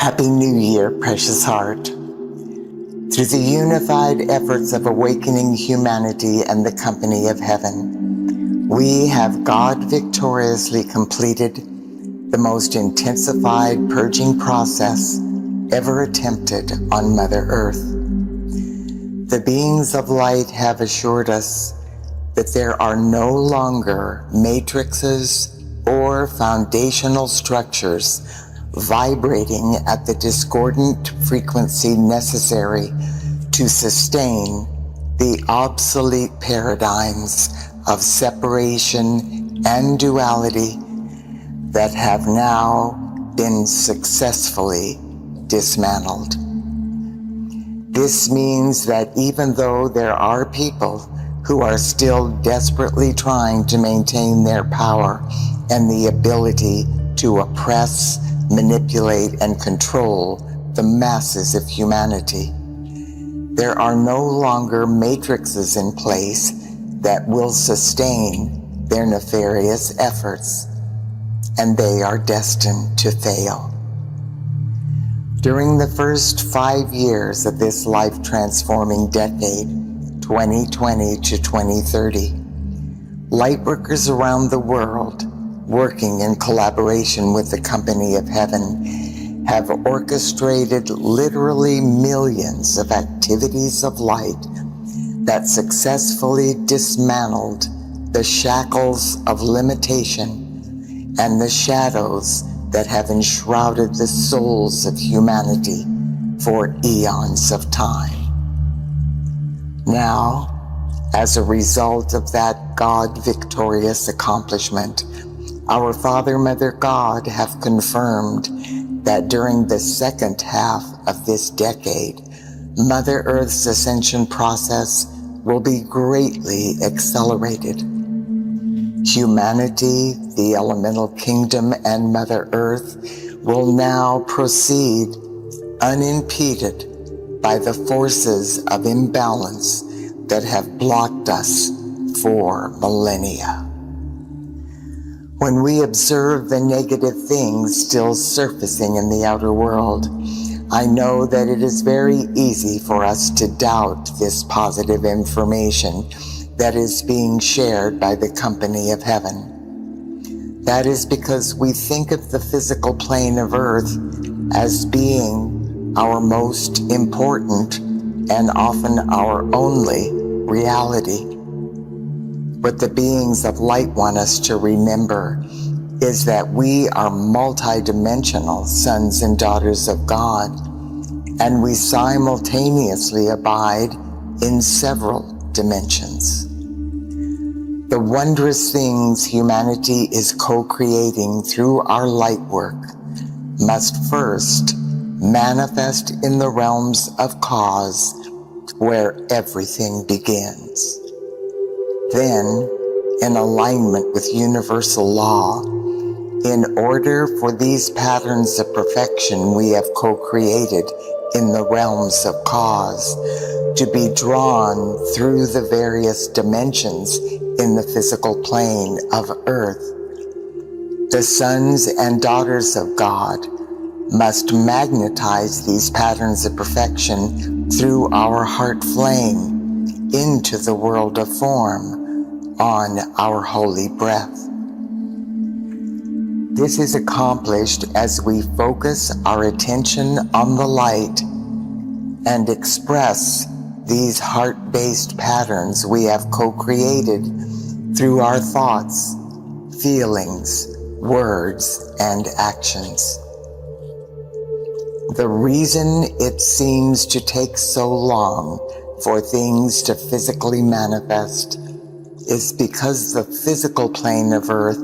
Happy New Year, precious heart. Through the unified efforts of awakening humanity and the company of heaven, we have God victoriously completed the most intensified purging process ever attempted on Mother Earth. The beings of light have assured us that there are no longer matrices or foundational structures vibrating at the discordant frequency necessary to sustain the obsolete paradigms of separation and duality that have now been successfully dismantled. This means that even though there are people who are still desperately trying to maintain their power and the ability to oppress, manipulate, and control the masses of humanity, there are no longer matrices in place that will sustain their nefarious efforts, and they are destined to fail. During the first 5 years of this life-transforming decade, 2020 to 2030, lightworkers around the world, working in collaboration with the company of heaven, have orchestrated literally millions of activities of light that successfully dismantled the shackles of limitation and the shadows that have enshrouded the souls of humanity for eons of time. Now, as a result of that God-victorious accomplishment, our Father, Mother, God have confirmed that during the second half of this decade, Mother Earth's ascension process will be greatly accelerated. Humanity, the elemental kingdom, and Mother Earth will now proceed unimpeded by the forces of imbalance that have blocked us for millennia. When we observe the negative things still surfacing in the outer world, I know that it is very easy for us to doubt this positive information that is being shared by the company of heaven. That is because we think of the physical plane of Earth as being our most important and often our only reality. What the beings of light want us to remember is that we are multidimensional sons and daughters of God, and we simultaneously abide in several dimensions. The wondrous things humanity is co-creating through our light work must first manifest in the realms of cause, where everything begins. Then, in alignment with universal law, in order for these patterns of perfection we have co-created in the realms of cause to be drawn through the various dimensions in the physical plane of Earth, the sons and daughters of God must magnetize these patterns of perfection through our heart flame into the world of form on our holy breath. This is accomplished as we focus our attention on the light and express these heart-based patterns we have co-created through our thoughts, feelings, words, and actions. The reason it seems to take so long for things to physically manifest is because the physical plane of Earth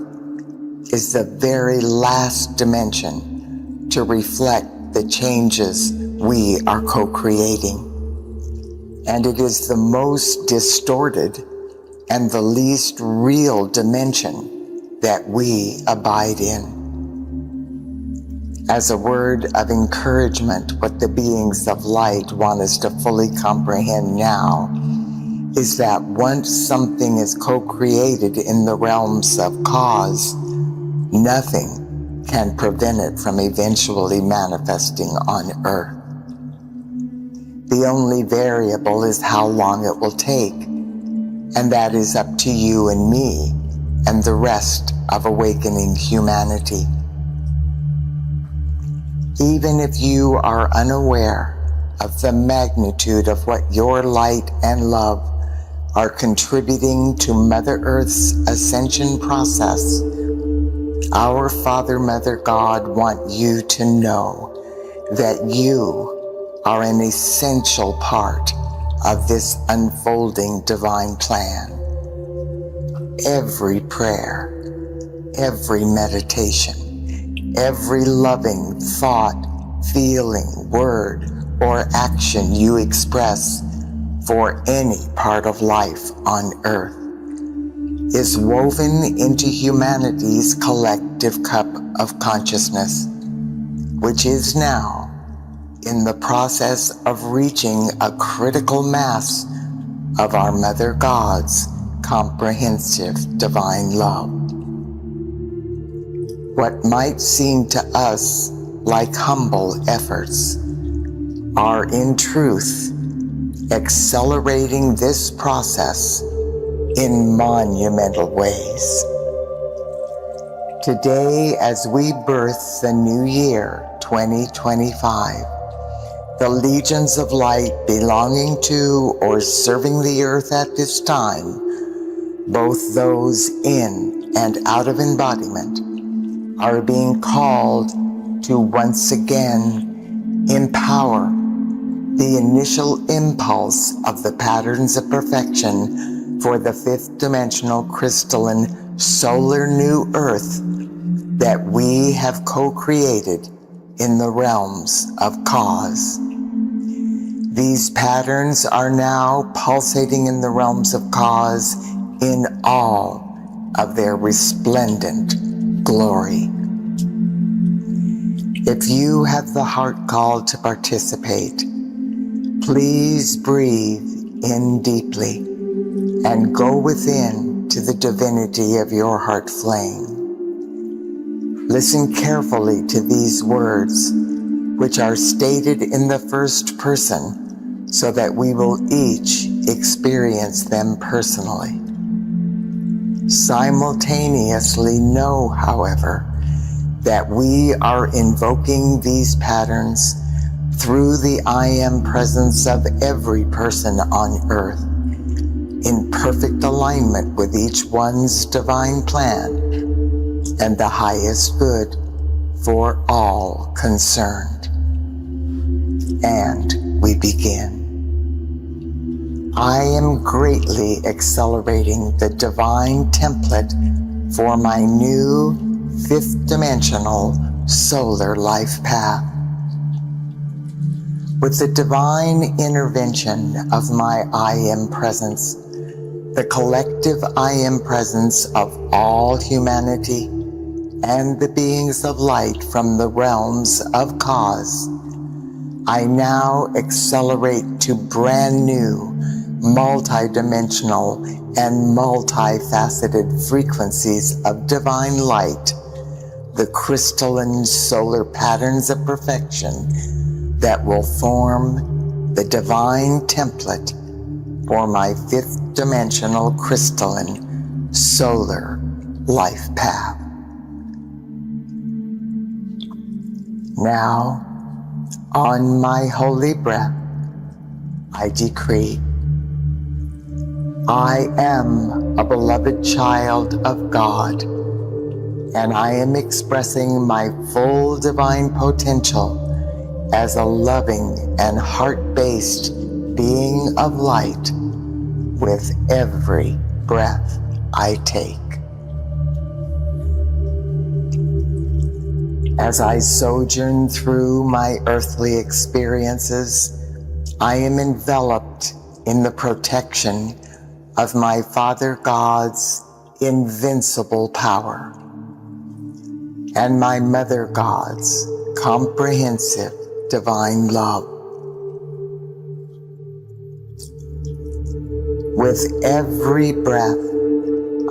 is the very last dimension to reflect the changes we are co-creating. And it is the most distorted and the least real dimension that we abide in. As a word of encouragement, what the beings of light want us to fully comprehend now is that once something is co-created in the realms of cause, nothing can prevent it from eventually manifesting on Earth. The only variable is how long it will take, and that is up to you and me and the rest of awakening humanity. Even if you are unaware of the magnitude of what your light and love are contributing to Mother Earth's ascension process, our Father, Mother, God want you to know that you are an essential part of this unfolding divine plan. Every prayer, every meditation, every loving thought, feeling, word, or action you express for any part of life on Earth is woven into humanity's collective cup of consciousness, which is now in the process of reaching a critical mass of our Mother God's comprehensive divine love. What might seem to us like humble efforts are in truth accelerating this process in monumental ways. Today, as we birth the new year 2025, the legions of light belonging to or serving the earth at this time, both those in and out of embodiment, are being called to once again empower the initial impulse of the patterns of perfection for the fifth dimensional crystalline solar new earth that we have co-created in the realms of cause. These patterns are now pulsating in the realms of cause in all of their resplendent glory. If you have the heart call to participate, please breathe in deeply and go within to the divinity of your heart flame. Listen carefully to these words, which are stated in the first person, so that we will each experience them personally. Simultaneously know, however, that we are invoking these patterns through the I Am presence of every person on Earth, in perfect alignment with each one's divine plan and the highest good for all concerned. And we begin. I am greatly accelerating the divine template for my new fifth dimensional solar life path. With the divine intervention of my I Am presence, the collective I Am presence of all humanity and the beings of light from the realms of cause, I now accelerate to brand new, multi-dimensional and multifaceted frequencies of divine light, the crystalline solar patterns of perfection that will form the divine template for my fifth dimensional crystalline solar life path. Now, on my holy breath, I decree, I am a beloved child of God, and I am expressing my full divine potential as a loving and heart-based being of light with every breath I take. As I sojourn through my earthly experiences, I am enveloped in the protection of my Father God's invincible power and my Mother God's comprehensive divine love. With every breath,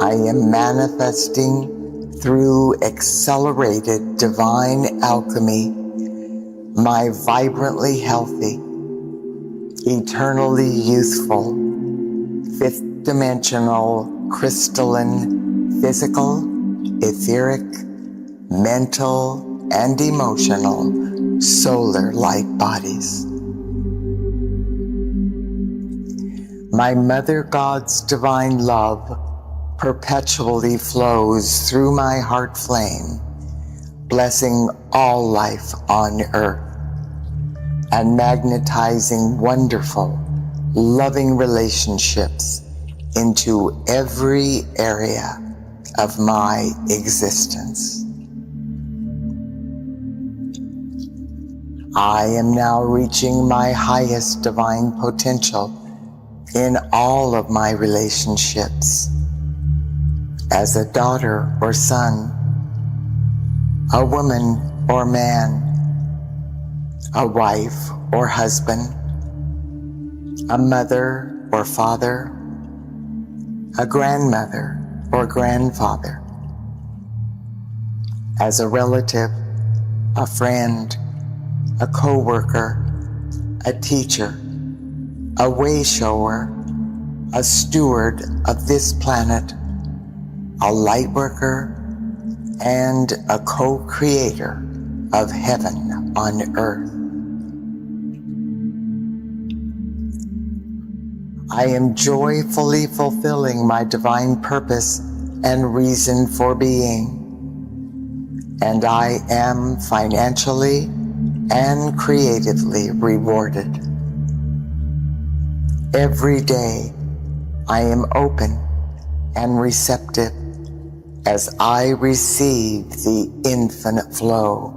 I am manifesting through accelerated divine alchemy, my vibrantly healthy, eternally youthful, fifth dimensional, crystalline, physical, etheric, mental, and emotional solar light bodies. My Mother God's divine love perpetually flows through my heart flame, blessing all life on earth and magnetizing wonderful, loving relationships into every area of my existence. I am now reaching my highest divine potential in all of my relationships. As a daughter or son, a woman or man, a wife or husband, a mother or father, a grandmother or grandfather, as a relative, a friend, a co-worker, a teacher, a way-shower, a steward of this planet, a light worker, and a co-creator of heaven on earth. I am joyfully fulfilling my divine purpose and reason for being, and I am financially and creatively rewarded. Every day, I am open and receptive as I receive the infinite flow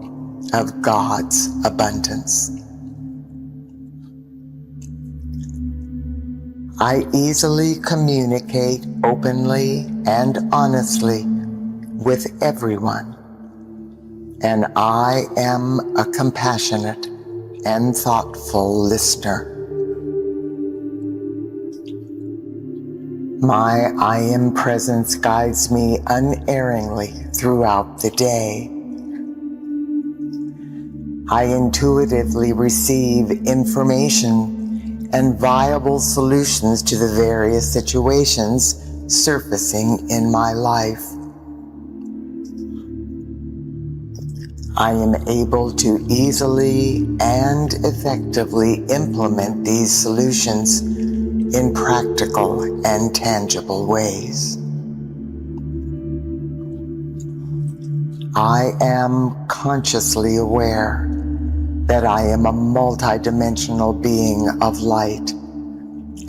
of God's abundance. I easily communicate openly and honestly with everyone, and I am a compassionate and thoughtful listener. My I Am presence guides me unerringly throughout the day. I intuitively receive information and viable solutions to the various situations surfacing in my life. I am able to easily and effectively implement these solutions in practical and tangible ways. I am consciously aware that I am a multidimensional being of light,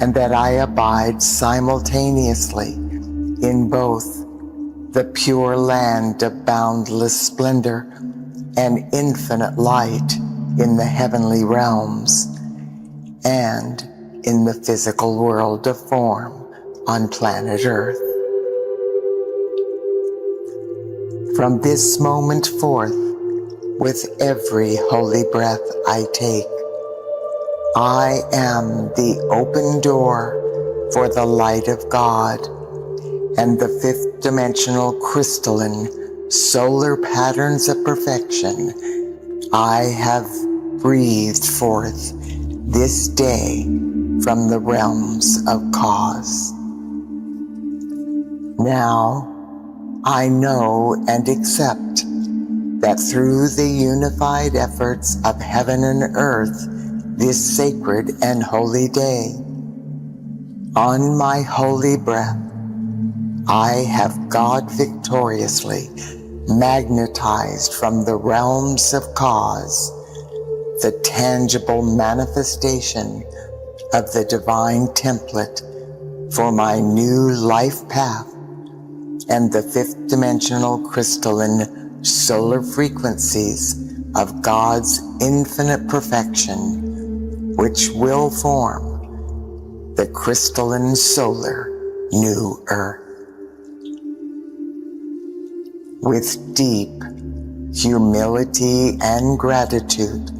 and that I abide simultaneously in both the pure land of boundless splendor and infinite light in the heavenly realms, and in the physical world of form on planet Earth. From this moment forth, with every holy breath I take, I am the open door for the light of God and the fifth dimensional crystalline solar patterns of perfection I have breathed forth this day from the realms of cause. Now, I know and accept that through the unified efforts of heaven and earth this sacred and holy day, on my holy breath, I have God victoriously magnetized from the realms of cause the tangible manifestation of the divine template for my new life path and the fifth dimensional crystalline solar frequencies of God's infinite perfection, which will form the crystalline solar new earth. With deep humility and gratitude,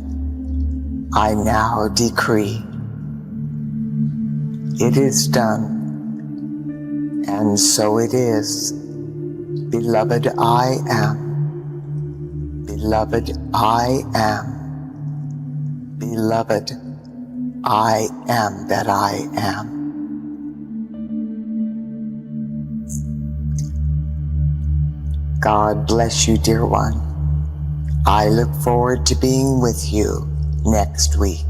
I now decree, it is done, and so it is. Beloved, I am. Beloved, I am. Beloved, I am that I am. God bless you, dear one. I look forward to being with you next week.